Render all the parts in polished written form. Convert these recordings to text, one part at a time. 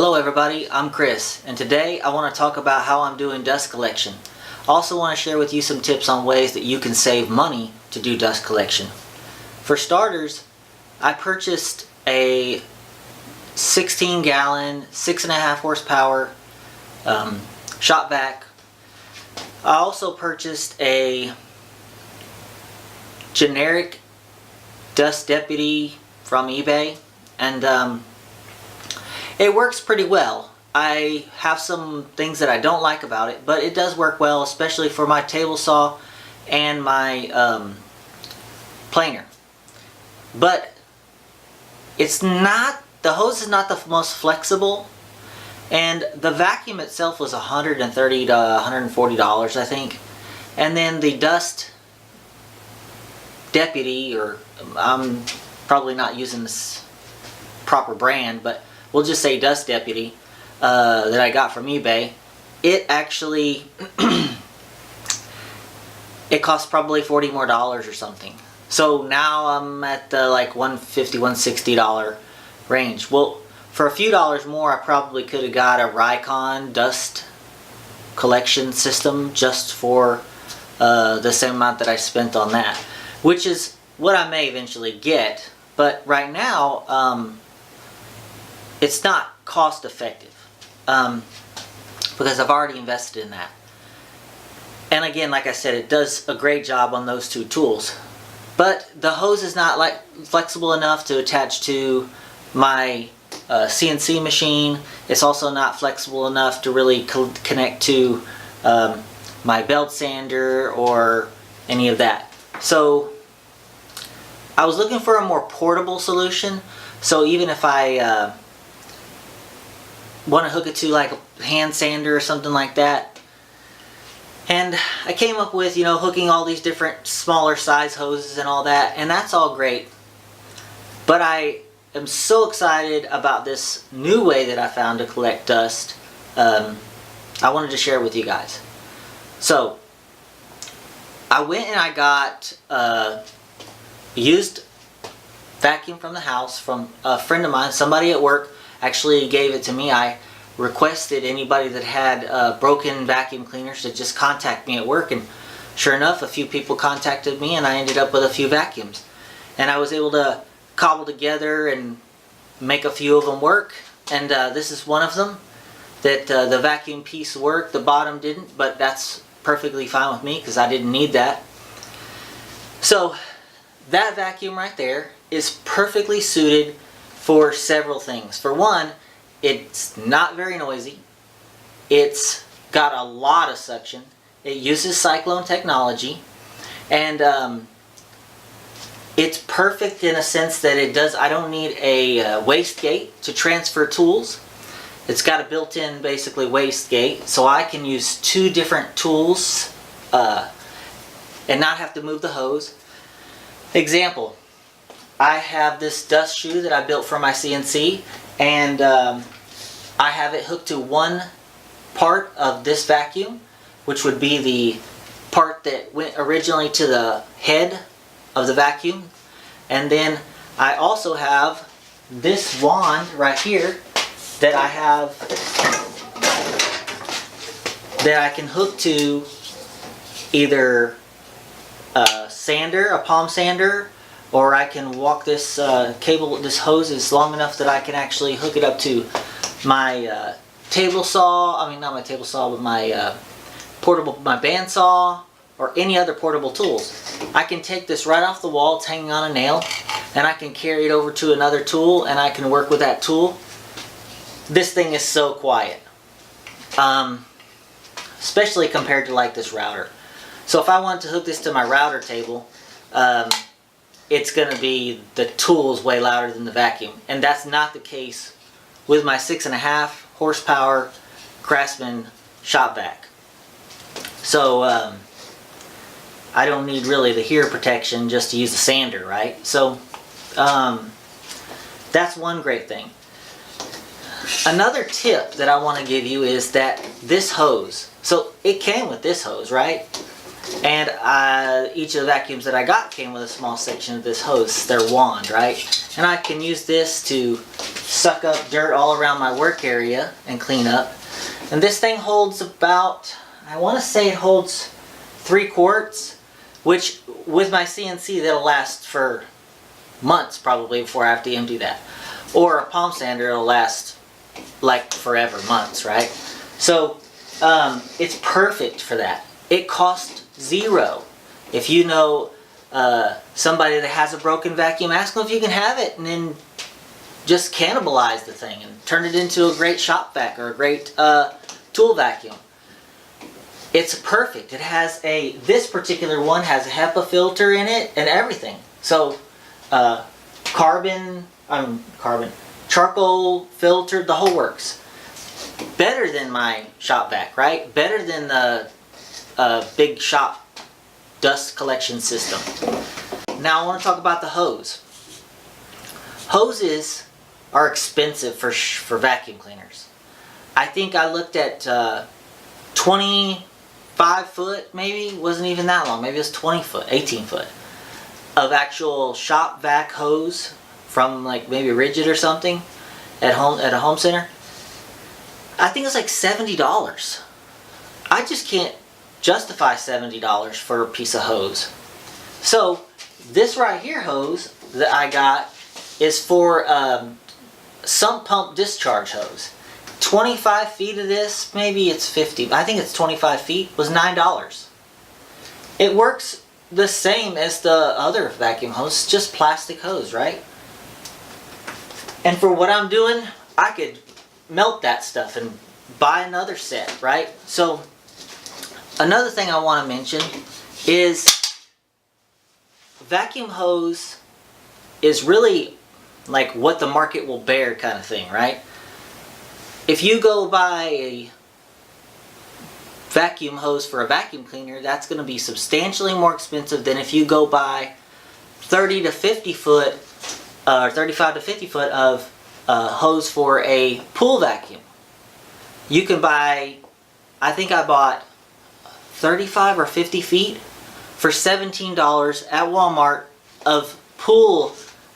Hello everybody, I'm Chris, and today I want to talk about how I'm doing dust collection. I also want to share with you some tips on ways that you can save money to do dust collection. For starters, I purchased a 16-gallon, 6.5 horsepower shop vac. I also purchased a generic dust deputy from eBay, and it works pretty well. I have some things that I don't like about it, but it does work well, especially for my table saw and my planer. But it's not, the hose is not the most flexible, and the vacuum itself was $130 to $140, I think. And then the dust deputy, or I'm probably not using this proper brand, but we'll just say dust deputy, that I got from eBay, it actually it cost probably $40 more or something. So now I'm at the like $150, $160 range. Well, for a few dollars more, I probably could have got a Raycon dust collection system just for the same amount that I spent on that, which is what I may eventually get. But right now, it's not cost effective because I've already invested in that. And again, like I said, it does a great job on those two tools. But the hose is not like flexible enough to attach to my CNC machine. It's also not flexible enough to really connect to my belt sander or any of that. So I was looking for a more portable solution. So even if I want to hook it to like a hand sander or something like that, and I came up with, you know, hooking all these different smaller size hoses and all that, and that's all great. But I am so excited about this new way that I found to collect dust. I wanted to share with you guys. So I went and I got a used vacuum from the house from a friend of mine. Somebody at work actually gave it to me. I requested anybody that had broken vacuum cleaners to just contact me at work, and sure enough, a few people contacted me, and I ended up with a few vacuums. And I was able to cobble together and make a few of them work, and this is one of them. That the vacuum piece worked, the bottom didn't, but that's perfectly fine with me because I didn't need that. So that vacuum right there is perfectly suited for several things. For one, it's not very noisy. It's got a lot of suction. It uses Cyclone technology, and it's perfect in a sense that it does. I don't need a waste gate to transfer tools. It's got a built-in basically waste gate, so I can use two different tools and not have to move the hose. Example, I have this dust shoe that I built for my CNC, and I have it hooked to one part of this vacuum, which would be the part that went originally to the head of the vacuum. And then I also have this wand right here that I have, that I can hook to either a sander, a palm sander, or I can walk this cable, this hose is long enough that I can actually hook it up to my table saw. I mean, not my table saw, but my portable, my bandsaw, or any other portable tools. I can take this right off the wall, it's hanging on a nail, and I can carry it over to another tool, and I can work with that tool. This thing is so quiet, especially compared to like this router. So if I want to hook this to my router table, it's going to be, the tool's way louder than the vacuum. And that's not the case with my 6.5 horsepower Craftsman shop vac. So I don't need really the hear protection just to use the sander, right? So that's one great thing. Another tip that I want to give you is that this hose, so it came with this hose, right? And each of the vacuums that I got came with a small section of this hose, their wand, right? And I can use this to suck up dirt all around my work area and clean up. And this thing holds about, I want to say it holds 3 quarts, which with my CNC that'll last for months probably before I have to empty that. Or a palm sander, it'll last like forever, months, right? So it's perfect for that. It costs $0. If you know somebody that has a broken vacuum, ask them if you can have it, and then just cannibalize the thing and turn it into a great shop vac or a great tool vacuum. It's perfect. It has this particular one has a HEPA filter in it and everything. So charcoal filtered, the whole works. Better than my shop vac, right? Better than the big shop dust collection system. Now I want to talk about the hose. Hoses are expensive for vacuum cleaners. I think I looked at 25 foot, maybe, wasn't even that long, maybe it was 20 foot, 18 foot of actual shop vac hose from like maybe Rigid or something at a home center. I think it's like $70. I just can't justify $70 for a piece of hose. So this right here hose that I got is for sump pump discharge hose. 25 feet of this, maybe it's 50, I think it's 25 feet, was $9. It works the same as the other vacuum hose, just plastic hose, right? And for what I'm doing, I could melt that stuff and buy another set, right? So another thing I want to mention is vacuum hose is really like what the market will bear kind of thing, right? If you go buy a vacuum hose for a vacuum cleaner, that's going to be substantially more expensive than if you go buy 30 to 50 foot or 35 to 50 foot of hose for a pool vacuum. You can buy, I think I bought 35 or 50 feet for $17 at Walmart of pool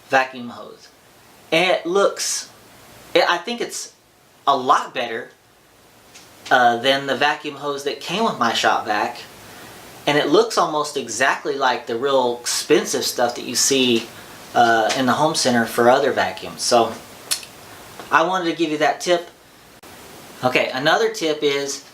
vacuum hose. And it looks, I think it's a lot better than the vacuum hose that came with my shop vac. And it looks almost exactly like the real expensive stuff that you see in the home center for other vacuums. So I wanted to give you that tip. Okay, another tip is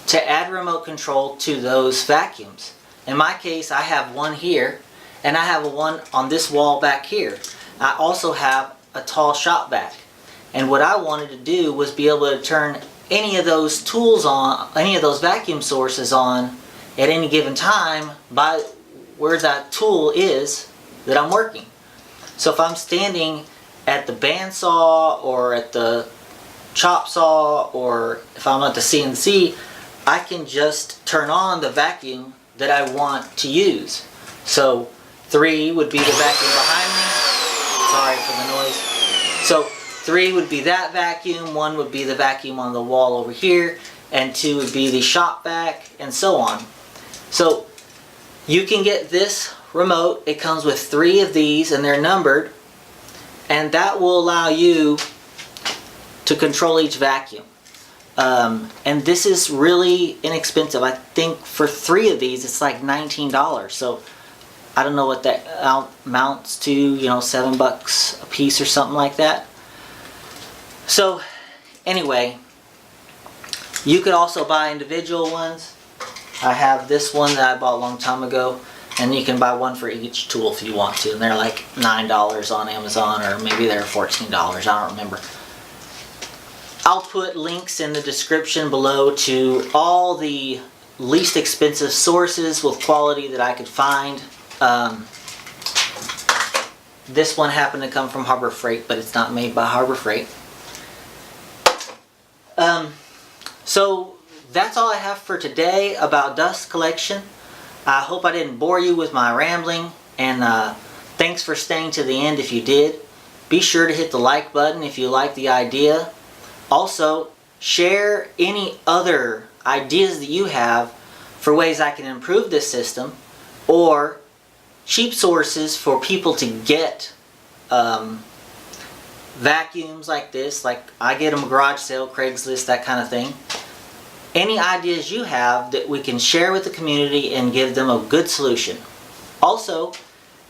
to add remote control to those vacuums. In my case, I have one here, and I have one on this wall back here. I also have a tall shop vac. And what I wanted to do was be able to turn any of those tools on, any of those vacuum sources on at any given time by where that tool is that I'm working. So if I'm standing at the bandsaw or at the chop saw, or if I'm at the CNC, I can just turn on the vacuum that I want to use. So 3 would be the vacuum behind me. Sorry for the noise. So 3 would be that vacuum, 1 would be the vacuum on the wall over here, and 2 would be the shop vac, and so on. So you can get this remote. It comes with 3 of these, and they're numbered, and that will allow you to control each vacuum. And this is really inexpensive. I think for 3 of these it's like $19. So I don't know what that amounts to, you know, $7 a piece or something like that. So anyway, you could also buy individual ones. I have this one that I bought a long time ago, and you can buy one for each tool if you want to, and they're like $9 on Amazon, or maybe they're $14, I don't remember. I'll put links in the description below to all the least expensive sources with quality that I could find. This one happened to come from Harbor Freight, but it's not made by Harbor Freight. So that's all I have for today about dust collection. I hope I didn't bore you with my rambling, and thanks for staying to the end if you did. Be sure to hit the like button if you like the idea. Also, share any other ideas that you have for ways I can improve this system, or cheap sources for people to get vacuums like this, like I get them garage sale, Craigslist, that kind of thing. Any ideas you have that we can share with the community and give them a good solution. Also,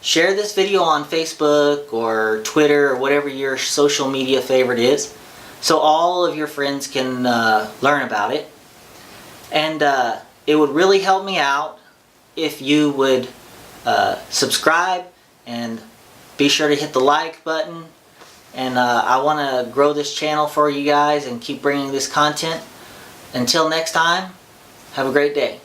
share this video on Facebook or Twitter or whatever your social media favorite is, so all of your friends can learn about it. And it would really help me out if you would subscribe and be sure to hit the like button. And I want to grow this channel for you guys and keep bringing this content. Until next time, have a great day.